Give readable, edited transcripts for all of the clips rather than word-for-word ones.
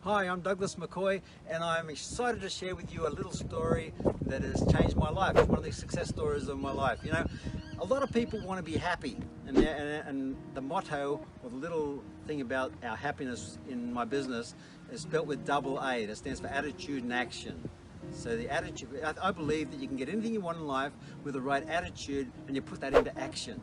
Hi, I'm Douglas McCoy, and I'm excited to share with you a little story that has changed my life. It's one of the success stories of my life. You know, a lot of people want to be happy, and the motto, or the little thing about our happiness in my business, is spelt with double A. That stands for attitude and action. So the attitude, I believe that you can get anything you want in life with the right attitude, and you put that into action.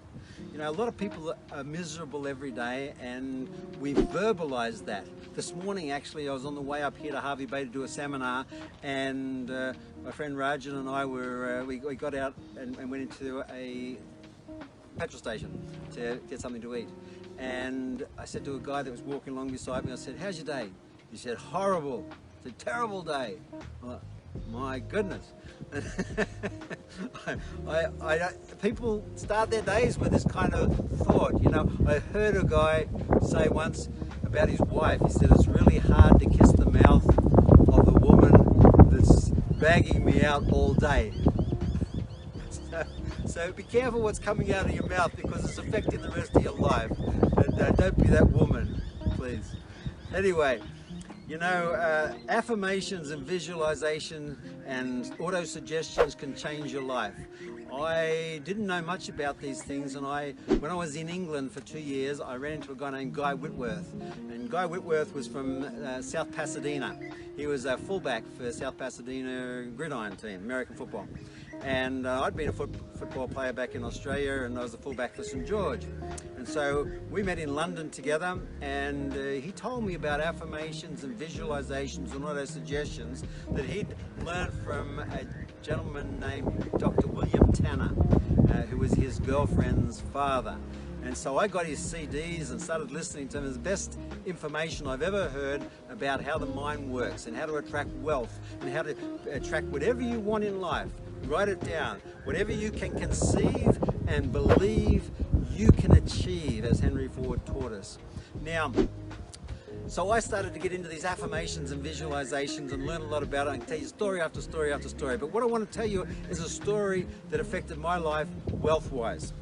You know, a lot of people are miserable every day, and we verbalize that. This morning, actually, I was on the way up here to Harvey Bay to do a seminar, and my friend Rajan and I we got out and went into a petrol station to get something to eat. And I said to a guy that was walking along beside me, I said, "How's your day?" He said, "Horrible. It's a terrible day." I'm like, my goodness. People start their days with this kind of thought. You know, I heard a guy say once about his wife. He said, "It's really hard to kiss the mouth of the woman that's bagging me out all day." So be careful what's coming out of your mouth, because it's affecting the rest of your life. And don't be that woman, please. Anyway, you know, affirmations and visualization and auto-suggestions can change your life. I didn't know much about these things, and when I was in England for 2 years, I ran into a guy named Guy Whitworth. And Guy Whitworth was from South Pasadena. He was a fullback for South Pasadena Gridiron team, American football. And I'd been a football player back in Australia, and I was a fullback for St George. And so we met in London together, and he told me about affirmations and visualizations and auto-suggestions that he'd learned from a gentleman named Dr. William Tanner, who was his girlfriend's father. And so I got his CDs and started listening to him. It was the best information I've ever heard about how the mind works and how to attract wealth and how to attract whatever you want in life. Write it down. Whatever you can conceive and believe, you can achieve, as Henry Ford taught us. Now, so I started to get into these affirmations and visualizations and learn a lot about it. I can tell you story after story after story. But what I want to tell you is a story that affected my life wealth-wise.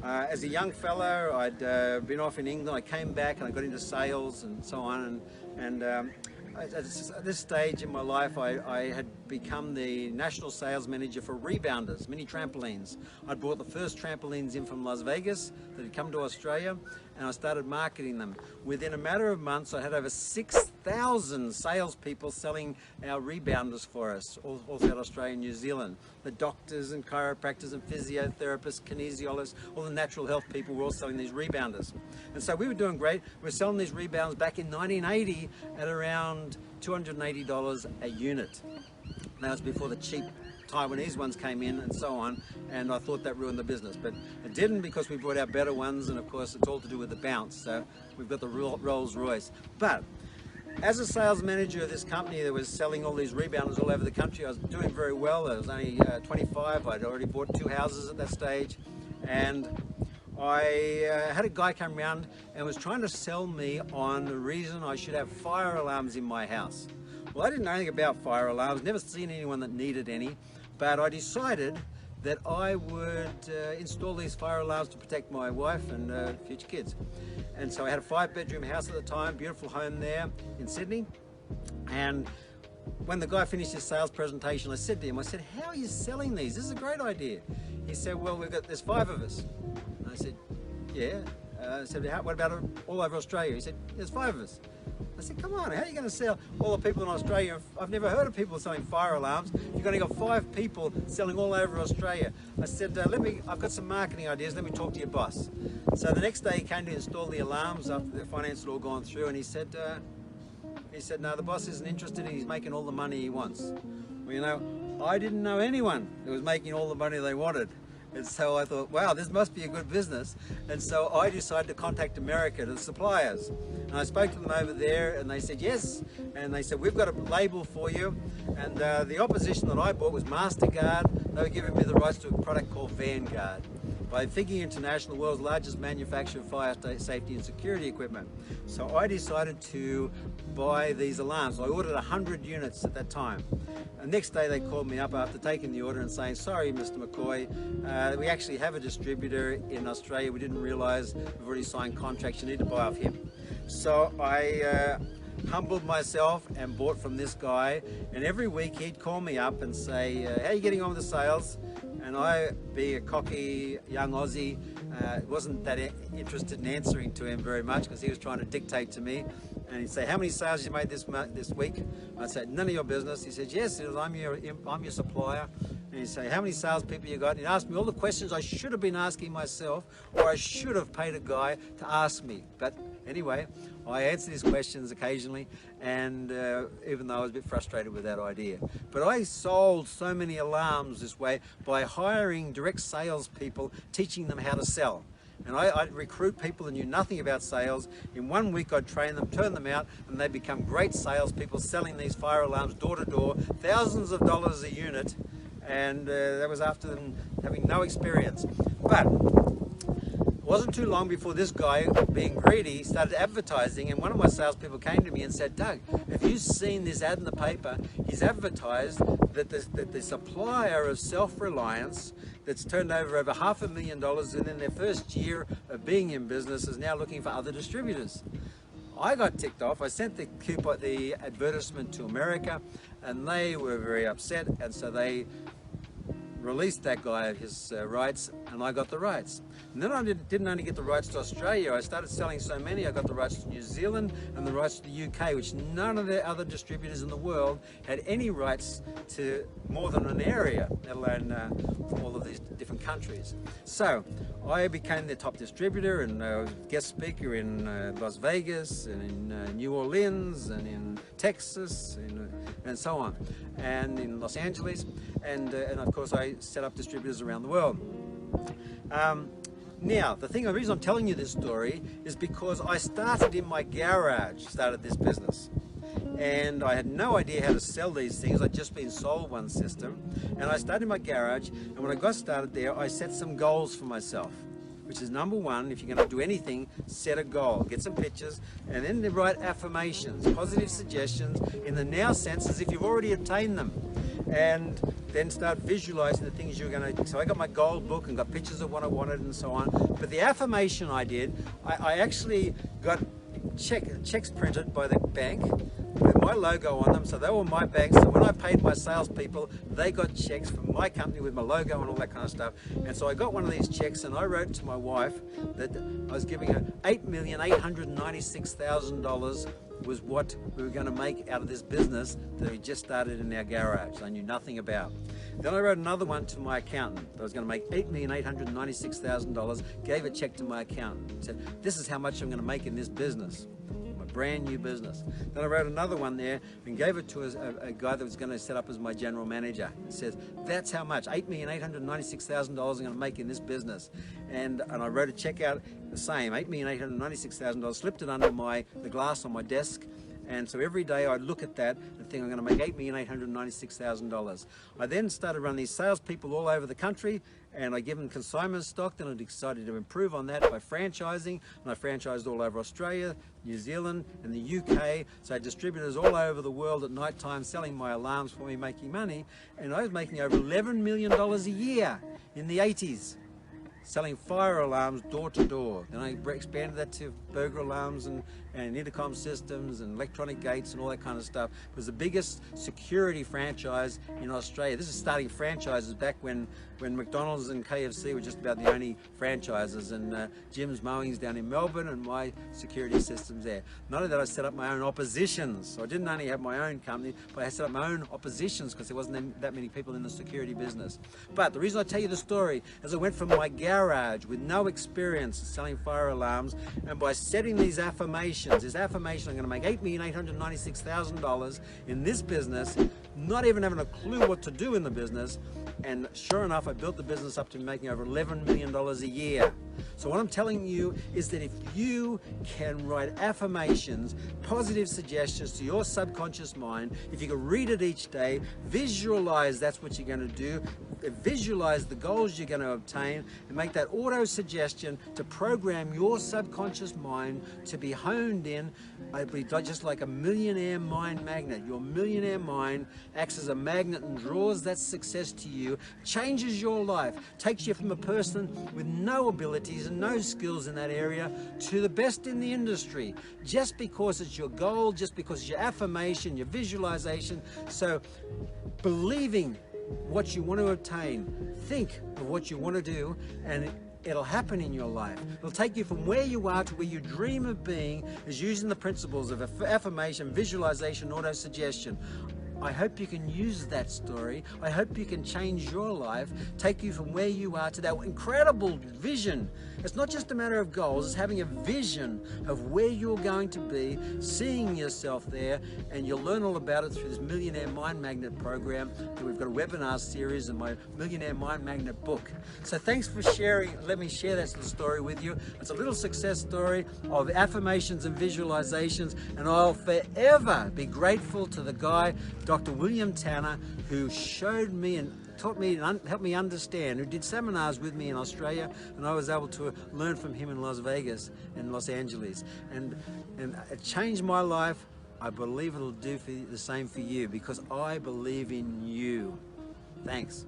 As a young fella, I'd been off in England. I came back and I got into sales and so on. And at this stage in my life, I had become the national sales manager for rebounders, mini trampolines. I'd bought the first trampolines in from Las Vegas that had come to Australia, and I started marketing them. Within a matter of months, I had over 6,000 salespeople selling our rebounders for us, all throughout Australia and New Zealand. The doctors and chiropractors and physiotherapists, kinesiologists, all the natural health people were all selling these rebounders. And so we were doing great. We were selling these rebounders back in 1980 at around $280 a unit. That was before the cheap Taiwanese ones came in and so on, and I thought that ruined the business, but it didn't, because we brought out better ones, and of course it's all to do with the bounce. So we've got the Rolls Royce. But as a sales manager of this company that was selling all these rebounders all over the country, I was doing very well. I was only 25. I'd already bought 2 houses at that stage, and I had a guy come around and was trying to sell me on the reason I should have fire alarms in my house. Well, I didn't know anything about fire alarms, never seen anyone that needed any, but I decided that I would install these fire alarms to protect my wife and future kids. And so I had a 5-bedroom house at the time, beautiful home there in Sydney. And when the guy finished his sales presentation, I said to him, I said, "How are you selling these? This is a great idea." He said, "Well, there's 5 of us." And I said, "Yeah." I said, "What about all over Australia?" He said, "There's 5 of us." I said, "Come on, how are you going to sell all the people in Australia? I've never heard of people selling fire alarms. You've only got 5 people selling all over Australia." I said, I've got some marketing ideas. Let me talk to your boss." So the next day he came to install the alarms after the finance had all gone through, and he said, "No, the boss isn't interested, and he's making all the money he wants." Well, you know, I didn't know anyone that was making all the money they wanted. And so I thought, wow, this must be a good business. And so I decided to contact America, to the suppliers. And I spoke to them over there, and they said yes. And they said, "We've got a label for you." And the opposition that I bought was MasterCard. They were giving me the rights to a product called Vanguard by Thinking International, the world's largest manufacturer of fire safety and security equipment. So I decided to buy these alarms. I ordered 100 units at that time. The next day they called me up after taking the order and saying, "Sorry, Mr. McCoy, we actually have a distributor in Australia. We didn't realize we've already signed contracts. You need to buy off him." So I humbled myself and bought from this guy, and every week he'd call me up and say, how are you getting on with the sales? And I, being a cocky young Aussie, wasn't that interested in answering to him very much, because he was trying to dictate to me. And he'd say, how many sales you made this week? I'd say, none of your business. He said, yes, I'm your supplier. And he'd say, how many salespeople you got? And he'd ask me all the questions I should have been asking myself, or I should have paid a guy to ask me. But anyway, I answered his questions occasionally, and even though I was a bit frustrated with that idea. But I sold so many alarms this way by hiring direct salespeople, teaching them how to sell. And I'd recruit people that knew nothing about sales. In 1 week I'd train them, turn them out, and they'd become great salespeople selling these fire alarms door to door, thousands of dollars a unit, and that was after them having no experience. But it wasn't too long before this guy, being greedy, started advertising, and one of my salespeople came to me and said, Doug, have you seen this ad in the paper? He's advertised that the supplier of Self-Reliance, that's turned over $500,000 within their first year of being in business, is now looking for other distributors. I got ticked off. I sent the advertisement to America, and they were very upset, and so they released that guy his rights, and I got the rights. And then I didn't only get the rights to Australia, I started selling so many, I got the rights to New Zealand and the rights to the UK, which none of the other distributors in the world had any rights to more than an area, let alone all of these different countries. So I became their top distributor, and guest speaker in Las Vegas, and in New Orleans, and in Texas, and so on, and in Los Angeles, and of course I set up distributors around the world. Now, the reason I'm telling you this story is because I started in my garage, started this business. And I had no idea how to sell these things. I'd just been sold one system. And I started in my garage, and when I got started there, I set some goals for myself, which is number one, if you're going to do anything, set a goal. Get some pictures, and then write affirmations, positive suggestions in the now sense as if you've already obtained them. And then start visualizing the things you're going to do. So I got my goal book and got pictures of what I wanted and so on. But the affirmation I did, I actually got checks printed by the bank with my logo on them, so they were my banks. So when I paid my salespeople, they got checks from my company with my logo and all that kind of stuff. And so I got one of these checks, and I wrote to my wife that I was giving her $8,896,000 was what we were going to make out of this business that we just started in our garage. I knew nothing about. Then I wrote another one to my accountant. I was going to make $8,896,000, gave a check to my accountant and said, this is how much I'm going to make in this business. Brand new business. Then I wrote another one there and gave it to a guy that was going to set up as my general manager. It says, that's how much, $8,896,000 I'm going to make in this business. And I wrote a check out the same, $8,896,000, slipped it under the glass on my desk. And so every day I'd look at that and think I'm going to make $8,896,000. I then started running these salespeople all over the country, and I give them consignment stock. Then I decided to improve on that by franchising, and I franchised all over Australia, New Zealand, and the UK. So I had distributors all over the world at night time selling my alarms for me, making money. And I was making over $11 million a year in the 80s. Selling fire alarms door to door. Then I expanded that to burglar alarms and intercom systems and electronic gates and all that kind of stuff. It was the biggest security franchise in Australia. This is starting franchises back when McDonald's and KFC were just about the only franchises, and Jim's Mowing's down in Melbourne, and my security systems there. Not only that, I set up my own oppositions. So I didn't only have my own company, but I set up my own oppositions because there wasn't that many people in the security business. But the reason I tell you the story is I went from my garage with no experience selling fire alarms, and by setting these affirmations, this affirmation, I'm going to make $8,896,000 in this business, not even having a clue what to do in the business, and sure enough, I built the business up to making over $11 million a year. So what I'm telling you is that if you can write affirmations, positive suggestions to your subconscious mind, if you can read it each day, visualize that's what you're going to do, visualize the goals you're going to obtain, and make that auto suggestion to program your subconscious mind to be honed tuned in, I'd be just like a millionaire mind magnet. Your millionaire mind acts as a magnet and draws that success to you, changes your life, takes you from a person with no abilities and no skills in that area to the best in the industry, just because it's your goal, just because it's your affirmation, your visualization. So believing what you want to obtain, think of what you want to do, and it'll happen in your life. It'll take you from where you are to where you dream of being, is using the principles of affirmation, visualization, auto-suggestion. I hope you can use that story. I hope you can change your life, take you from where you are to that incredible vision. It's not just a matter of goals, it's having a vision of where you're going to be, seeing yourself there, and you'll learn all about it through this Millionaire Mind Magnet program. And we've got a webinar series and my Millionaire Mind Magnet book. So thanks for sharing. Let me share that little story with you. It's a little success story of affirmations and visualizations, and I'll forever be grateful to the guy, Dr. William Tanner, who showed me and taught me and helped me understand, who did seminars with me in Australia, and I was able to learn from him in Las Vegas and Los Angeles. And it changed my life. I believe it'll do the same for you, because I believe in you. Thanks.